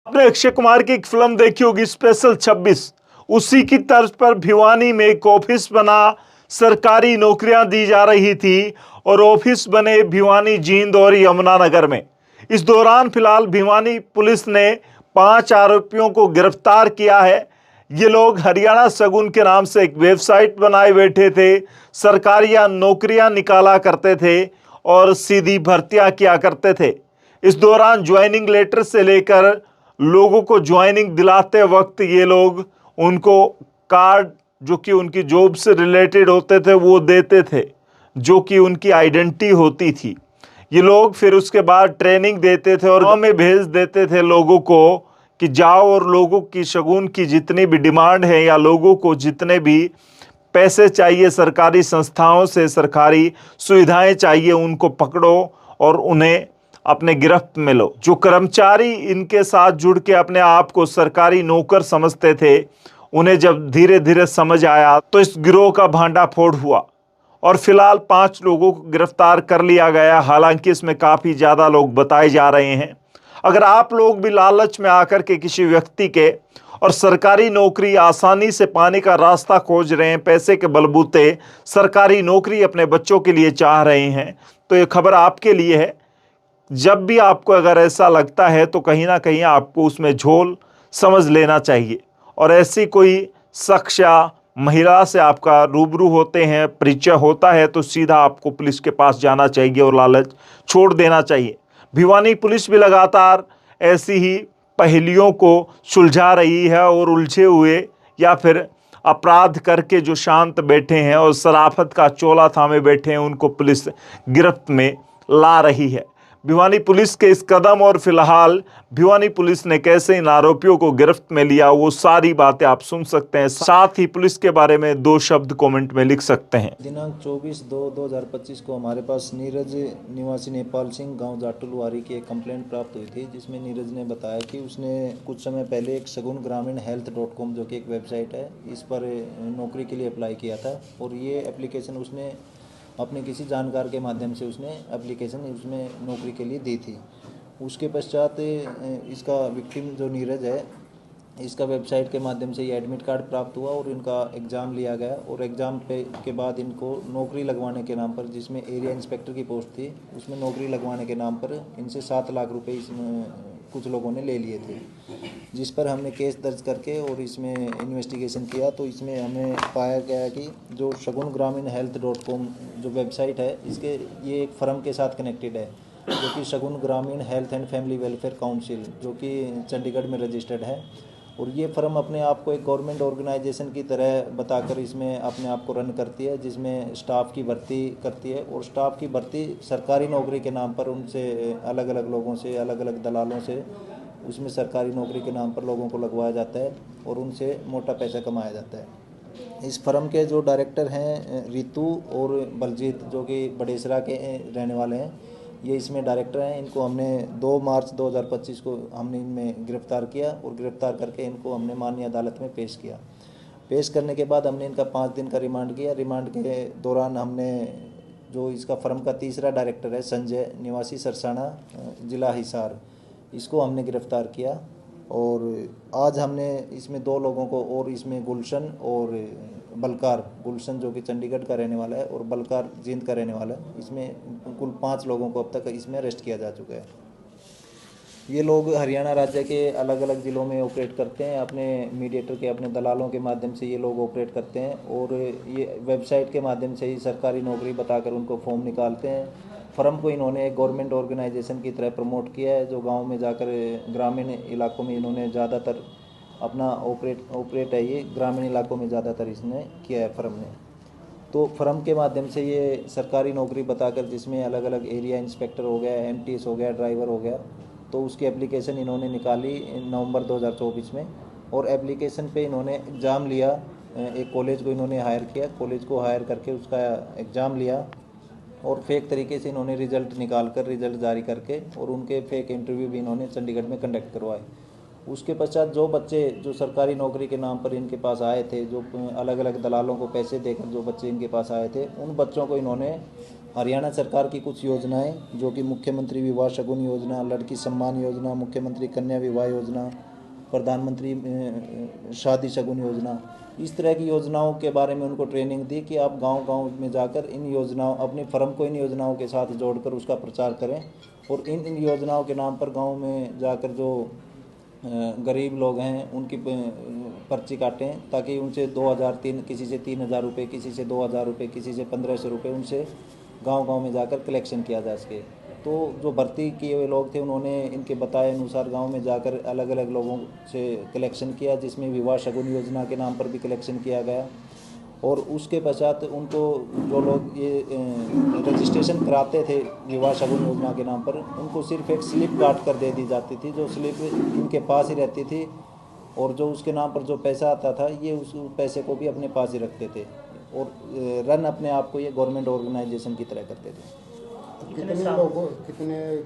आपने अक्षय कुमार की एक फिल्म देखी होगी स्पेशल 26। उसी की तर्ज पर भिवानी में एक ऑफिस बना, सरकारी नौकरियां दी जा रही थी और ऑफिस बने भिवानी, जींद और यमुनानगर में। इस दौरान फिलहाल भिवानी पुलिस ने 5 आरोपियों को गिरफ्तार किया है। ये लोग हरियाणा शगुन के नाम से एक वेबसाइट बनाए बैठे थे, सरकारी नौकरियां निकाला करते थे और सीधी भर्तियां किया करते थे। इस दौरान ज्वाइनिंग लेटर से लेकर लोगों को ज्वाइनिंग दिलाते वक्त ये लोग उनको कार्ड जो कि उनकी जॉब से रिलेटेड होते थे वो देते थे, जो कि उनकी आइडेंटिटी होती थी। ये लोग फिर उसके बाद ट्रेनिंग देते थे और गांव में भेज देते थे लोगों को कि जाओ और लोगों की शगुन की जितनी भी डिमांड है या लोगों को जितने भी पैसे चाहिए, सरकारी संस्थाओं से सरकारी सुविधाएं चाहिए, उनको पकड़ो और उन्हें अपने गिरफ्त में लो। जो कर्मचारी इनके साथ जुड़ के अपने आप को सरकारी नौकर समझते थे, उन्हें जब धीरे धीरे समझ आया तो इस गिरोह का भांडाफोड़ हुआ और फिलहाल 5 लोगों को गिरफ्तार कर लिया गया। हालांकि इसमें काफ़ी ज़्यादा लोग बताए जा रहे हैं। अगर आप लोग भी लालच में आकर के किसी व्यक्ति के और सरकारी नौकरी आसानी से पाने का रास्ता खोज रहे हैं, पैसे के बलबूते सरकारी नौकरी अपने बच्चों के लिए चाह रहे हैं, तो ये खबर आपके लिए है। जब भी आपको अगर ऐसा लगता है तो कहीं ना कहीं आपको उसमें झोल समझ लेना चाहिए और ऐसी कोई शख्स या महिला से आपका रूबरू होते हैं, परिचय होता है, तो सीधा आपको पुलिस के पास जाना चाहिए और लालच छोड़ देना चाहिए। भिवानी पुलिस भी लगातार ऐसी ही पहेलियों को सुलझा रही है और उलझे हुए या फिर अपराध करके जो शांत बैठे हैं और शराफत का चोला थामे बैठे हैं, उनको पुलिस गिरफ्त में ला रही है। भिवानी पुलिस के इस कदम और फिलहाल भिवानी पुलिस ने कैसे इन आरोपियों को गिरफ्त में लिया, वो सारी बातें आप सुन सकते हैं। साथ ही पुलिस के बारे में 2 शब्द कमेंट में लिख सकते हैं। दिनांक 24/2/2025 को हमारे पास नीरज निवासी नेपाल सिंह गांव जाटुलवारी की एक कंप्लेंट प्राप्त हुई थी, जिसमें नीरज ने बताया कि उसने कुछ समय पहले एक शगुन ग्रामीण हेल्थ.com जो कि एक वेबसाइट है, इस पर नौकरी के लिए अप्लाई किया था और ये एप्लीकेशन उसने अपने किसी जानकार के माध्यम से उसने एप्लीकेशन उसमें नौकरी के लिए दी थी। उसके पश्चात इसका विक्टिम जो नीरज है, इसका वेबसाइट के माध्यम से ये एडमिट कार्ड प्राप्त हुआ और इनका एग्ज़ाम लिया गया और एग्ज़ाम के बाद इनको नौकरी लगवाने के नाम पर, जिसमें एरिया इंस्पेक्टर की पोस्ट थी, उसमें नौकरी लगवाने के नाम पर इनसे 7 लाख रुपए इसमें कुछ लोगों ने ले लिए थे, जिस पर हमने केस दर्ज करके और इसमें इन्वेस्टिगेशन किया तो इसमें हमें पाया गया कि जो शगुन ग्रामीण हेल्थ.com जो वेबसाइट है, इसके ये एक फर्म के साथ कनेक्टेड है, जो कि शगुन ग्रामीण health and family welfare council जो कि चंडीगढ़ में रजिस्टर्ड है। और ये फर्म अपने आप को एक गवर्नमेंट ऑर्गेनाइजेशन की तरह बताकर इसमें अपने आप को रन करती है, जिसमें स्टाफ की भर्ती करती है और स्टाफ की भर्ती सरकारी नौकरी के नाम पर उनसे अलग अलग लोगों से, अलग अलग दलालों से उसमें सरकारी नौकरी के नाम पर लोगों को लगवाया जाता है और उनसे मोटा पैसा कमाया जाता है। इस फर्म के जो डायरेक्टर हैं रितु और बलजीत, जो कि बड़ेसरा के रहने वाले हैं, ये इसमें डायरेक्टर हैं। इनको हमने 2 मार्च 2025 को हमने इनमें गिरफ़्तार किया और गिरफ़्तार करके इनको हमने माननीय अदालत में पेश किया। पेश करने के बाद हमने इनका 5 दिन का रिमांड किया। रिमांड के दौरान हमने जो इसका फर्म का तीसरा डायरेक्टर है संजय निवासी सरसाना ज़िला हिसार, इसको हमने गिरफ़्तार किया और आज हमने इसमें 2 लोगों को और इसमें गुलशन और बलकार, गुलशन जो कि चंडीगढ़ का रहने वाला है और बलकार जींद का रहने वाला है, इसमें कुल 5 लोगों को अब तक इसमें अरेस्ट किया जा चुका है। ये लोग हरियाणा राज्य के अलग अलग ज़िलों में ऑपरेट करते हैं, अपने मीडिएटर के, अपने दलालों के माध्यम से ये लोग ऑपरेट करते हैं और ये वेबसाइट के माध्यम से ही सरकारी नौकरी बताकर उनको फॉर्म निकालते हैं। फर्म को इन्होंने एक गवर्नमेंट ऑर्गेनाइजेशन की तरह प्रमोट किया है, जो गांव में जाकर ग्रामीण इलाकों में इन्होंने ज़्यादातर अपना ऑपरेट है, ये ग्रामीण इलाकों में ज़्यादातर इसने किया है फर्म ने। तो फर्म के माध्यम से ये सरकारी नौकरी बताकर, जिसमें अलग अलग एरिया इंस्पेक्टर हो गया, एमटीएस हो गया, ड्राइवर हो गया, तो उसकी एप्लीकेशन इन्होंने निकाली नवंबर 2024 में और एप्लीकेशन पे इन्होंने एग्ज़ाम लिया। एक कॉलेज को इन्होंने हायर किया, कॉलेज को हायर करके उसका एग्ज़ाम लिया और फेक तरीके से इन्होंने रिज़ल्ट निकाल कर, रिज़ल्ट जारी करके और उनके फेक इंटरव्यू भी इन्होंने चंडीगढ़ में कंडक्ट करवाए। उसके पश्चात जो बच्चे जो सरकारी नौकरी के नाम पर इनके पास आए थे, जो अलग अलग दलालों को पैसे देकर जो बच्चे इनके पास आए थे, उन बच्चों को इन्होंने हरियाणा सरकार की कुछ योजनाएं जो कि मुख्यमंत्री विवाह शगुन योजना, लड़की सम्मान योजना, मुख्यमंत्री कन्या विवाह योजना, प्रधानमंत्री शादी शगुन योजना, इस तरह की योजनाओं के बारे में उनको ट्रेनिंग दी कि आप गांव-गांव में जाकर इन योजनाओं, अपनी फर्म को इन योजनाओं के साथ जोड़कर उसका प्रचार करें और इन योजनाओं के नाम पर गांव में जाकर जो गरीब लोग हैं उनकी पर्ची काटें, ताकि उनसे 2003 किसी से 3000 रुपये, किसी से 2000 रुपये, किसी से 1500 रुपये उनसे गांव-गांव में जाकर कलेक्शन किया जा सके। तो जो भर्ती किए हुए लोग थे उन्होंने इनके बताए अनुसार गांव में जाकर अलग अलग लोगों से कलेक्शन किया, जिसमें विवाह शगुन योजना के नाम पर भी कलेक्शन किया गया। और उसके पश्चात उनको जो लोग ये रजिस्ट्रेशन कराते थे विवाह शगुन योजना के नाम पर, उनको सिर्फ एक स्लिप काट कर दे दी जाती थी, जो स्लिप इनके पास ही रहती थी और जो उसके नाम पर जो पैसा आता था ये उस पैसे को भी अपने पास ही रखते थे और रन अपने आप को ये गवर्नमेंट ऑर्गेनाइजेशन की तरह करते थे। तो कितने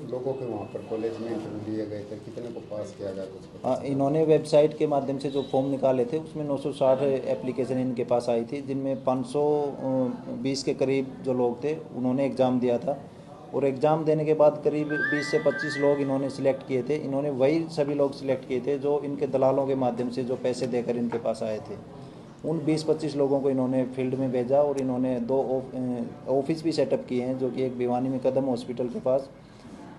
लोगों के वहाँ पर कॉलेज में इंटरव्यू लिए गए थे, कितने को पास किया गया कुछ? हाँ, इन्होंने वेबसाइट के माध्यम से जो फॉर्म निकाले थे उसमें 960 एप्लीकेशन इनके पास आई थी, जिनमें 520 के करीब जो लोग थे उन्होंने एग्ज़ाम दिया था और एग्ज़ाम देने के बाद करीब 20 से 25 लोग इन्होंने सिलेक्ट किए थे। इन्होंने वही सभी लोग सिलेक्ट किए थे जो इनके दलालों के माध्यम से जो पैसे देकर इनके पास आए थे। उन 20-25 लोगों को इन्होंने फील्ड में भेजा और इन्होंने 2 ऑफिस भी सेटअप किए हैं, जो कि एक भिवानी में कदम हॉस्पिटल के पास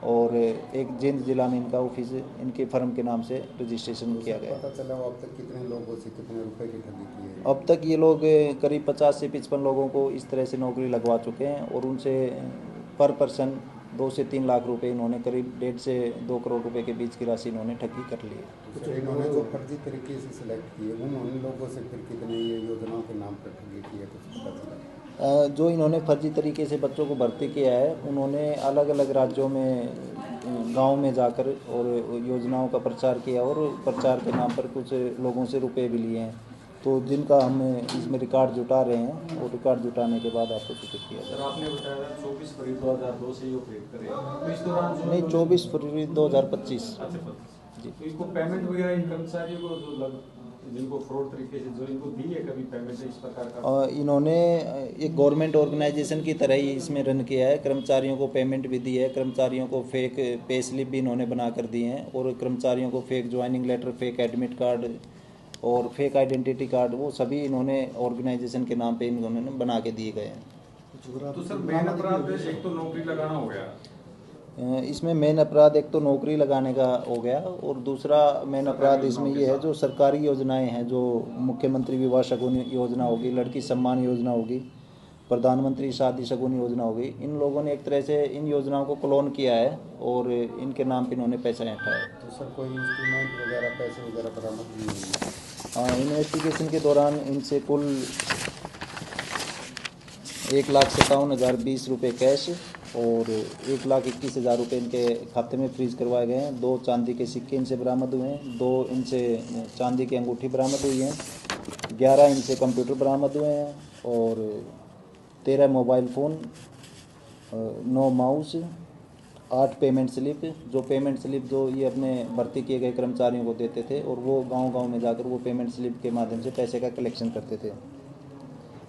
और एक जींद जिला में इनका ऑफिस इनके फर्म के नाम से रजिस्ट्रेशन किया गया। पता चला अब तक कितने लोगों से कितने रुपए की ठगी की है? अब तक ये लोग करीब 50 से 55 लोगों को इस तरह से नौकरी लगवा चुके हैं और उनसे पर पर्सन 2 से 3 लाख रुपए इन्होंने करीब 1.5 से 2 करोड़ रुपए के बीच की राशि इन्होंने ठगी कर ली है। तो इन्होंने जो फर्जी तरीके से सिलेक्ट किए उन लोगों से फिर कितने ये योजनाओं के नाम पर ठगी की है, कुछ पता चला? जो इन्होंने फर्जी तरीके से बच्चों को भर्ती किया है उन्होंने अलग अलग राज्यों में गांव में जाकर और योजनाओं का प्रचार किया और प्रचार के नाम पर कुछ लोगों से रुपए भी लिए हैं, तो जिनका हम इसमें रिकॉर्ड जुटा रहे हैं और रिकॉर्ड जुटाने के बाद आपको सूचित किया जाएगा। आपने बताया 24 फरवरी 2002 से ये ऑपरेट करे, तो इस दौरान जो नहीं, 24 फरवरी 2025। अच्छा जी, तो इसको पेमेंट वगैरह इन कर्मचारियों को जो जिनको फ्रॉड तरीके से जो इनको दी है कभी पेमेंट इस प्रकार का? इन्होंने एक गवर्नमेंट ऑर्गेनाइजेशन की तरह ही इसमें रन किया है, कर्मचारियों को पेमेंट भी दी है, कर्मचारियों को फेक पे स्लिप भी इन्होंने बना कर दी हैं और कर्मचारियों को fake joining letter, fake admit card और फेक आइडेंटिटी कार्ड, वो सभी इन्होंने ऑर्गेनाइजेशन के नाम पे इन्होंने बना के दिए गए हैं। तो सर मेन अपराध एक तो नौकरी लगाना हो गया, इसमें मेन अपराध एक तो नौकरी लगाने का हो गया और दूसरा मेन अपराध इसमें ये है जो सरकारी योजनाएं हैं, जो मुख्यमंत्री विवाह शगुन योजना होगी, लड़की सम्मान योजना होगी, प्रधानमंत्री शादी शगुन योजना होगी, इन लोगों ने एक तरह से इन योजनाओं को क्लोन किया है और इनके नाम पे इन्होंने पैसा ऐंठा है। तो सर कोई इंस्ट्रूमेंट वगैरह पैसे वगैरह बरामद नहीं हुए? हाँ, इन्वेस्टिगेशन के दौरान इनसे कुल 1,57,020 रुपये कैश और 1,21,000 रुपये इनके खाते में फ्रीज करवाए गए हैं। 2 चांदी के सिक्के इनसे बरामद हुए हैं, 2 इनसे चांदी की अंगूठी बरामद हुई हैं, 11 इनसे कंप्यूटर बरामद हुए हैं और 13 mobile phone, 9 mouse, 8 payment slip, जो पेमेंट स्लिप जो ये अपने भर्ती किए गए कर्मचारियों को देते थे और वो गांव-गांव में जाकर वो पेमेंट स्लिप के माध्यम से पैसे का कलेक्शन करते थे।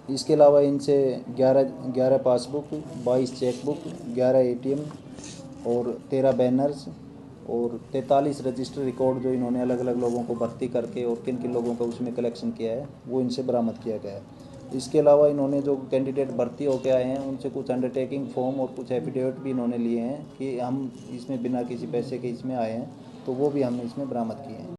इसके अलावा इनसे 11 पासबुक, 22 चेकबुक, 11 ATM और 13 बैनर्स और 43 रजिस्टर रिकॉर्ड जो इन्होंने अलग अलग लोगों को भर्ती करके और किन किन लोगों का उसमें कलेक्शन किया है वो इनसे बरामद किया गया है। इसके अलावा इन्होंने जो कैंडिडेट भर्ती होकर आए हैं उनसे कुछ अंडरटेकिंग फॉर्म और कुछ एफिडेविट भी इन्होंने लिए हैं कि हम इसमें बिना किसी पैसे के इसमें आए हैं, तो वो भी हमने इसमें बरामद किए हैं।